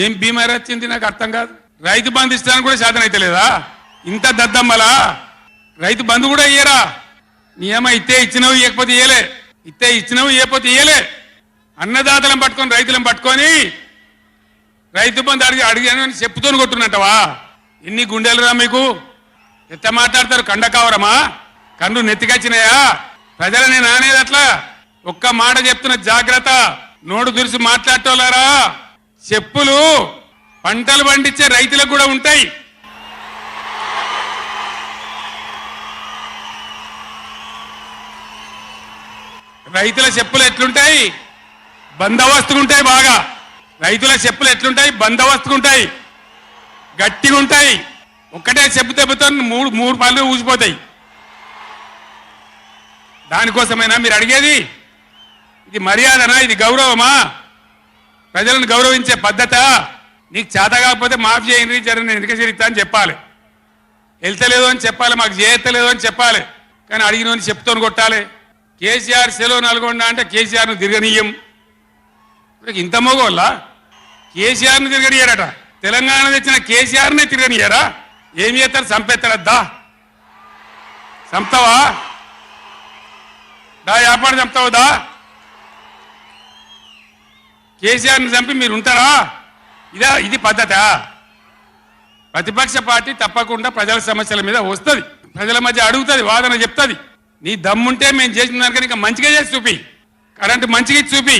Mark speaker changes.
Speaker 1: ఏం బీమారి వచ్చింది నాకు అర్థం కాదు. రైతు బంధు ఇస్తానికి కూడా శాతం అయితే లేదా? ఇంత దద్దమ్మలా రైతు బంధు కూడా ఇయ్యరా? నియమ ఇస్తే ఇచ్చినవు, ఇవ్వకపోతే ఇయ్యలే, ఇస్తే ఇచ్చినవు, ఇవ్వకపోతే ఇయ్యలే. అన్నదాతలను పట్టుకొని రైతులను పట్టుకొని రైతు బంధు అడిగాను చెప్పుతోని కొట్టున్నట్టవా? ఎన్ని గుండెలురా మీకు? ఎట్ట మాట్లాడతారు? కండకావరమా? కన్ను నెత్తికొచ్చినాయా? ప్రజలని నానేది అట్లా. ఒక్క మాట చెప్తున్న జాగ్రత్త. నోడు దురిసి మాట్లాడటోలారా, చెప్పులు పంటలు పండించే రైతులకు కూడా ఉంటాయి. రైతుల చెప్పులు ఎట్లుంటాయి? బందోబస్తుకుంటాయి. బాగా రైతుల చెప్పులు ఎట్లుంటాయి? బందోబస్తుకుంటాయి, గట్టిగా ఉంటాయి. ఒక్కటే చెప్పు దెబ్బతో మూడు పళ్ళు ఊసిపోతాయి. దానికోసమైనా మీరు అడిగేది? ఇది మర్యాదనా? ఇది గౌరవమా? ప్రజలను గౌరవించే పద్ధత? నీకు చేత కాకపోతే మాఫీ చేయండి, జరగని ఎన్నిక చరిత్ర అని చెప్పాలి. వెళ్తలేదు అని చెప్పాలి, మాకు చేయలేదు అని చెప్పాలి. కానీ అడిగిన చెప్తోని కొట్టాలి. కేసీఆర్ సెలవు నల్గొండ అంటే కేసీఆర్ను తిరగనీయం. ఇంత మోగోళ్ళ కేసీఆర్ను తిరగనియారట. తెలంగాణ తెచ్చిన కేసీఆర్నే తిరగనియారా? ఏం చేస్తారు? చంపేస్తారద్దా? చంపుతావా? దా వ్యాపారం చంపుతావుదా? కేసీఆర్ని చంపి మీరు ఉంటారా? ఇది పద్ధత? ప్రతిపక్ష పార్టీ తప్పకుండా ప్రజల సమస్యల మీద వస్తుంది, ప్రజల మధ్య అడుగుతుంది, వాదన చెప్తుంది. నీ దమ్ముంటే మేము చేసిన దానికన్నా ఇంకా మంచిగా చేసి చూపి, కరెంటు మంచిగా చూపి.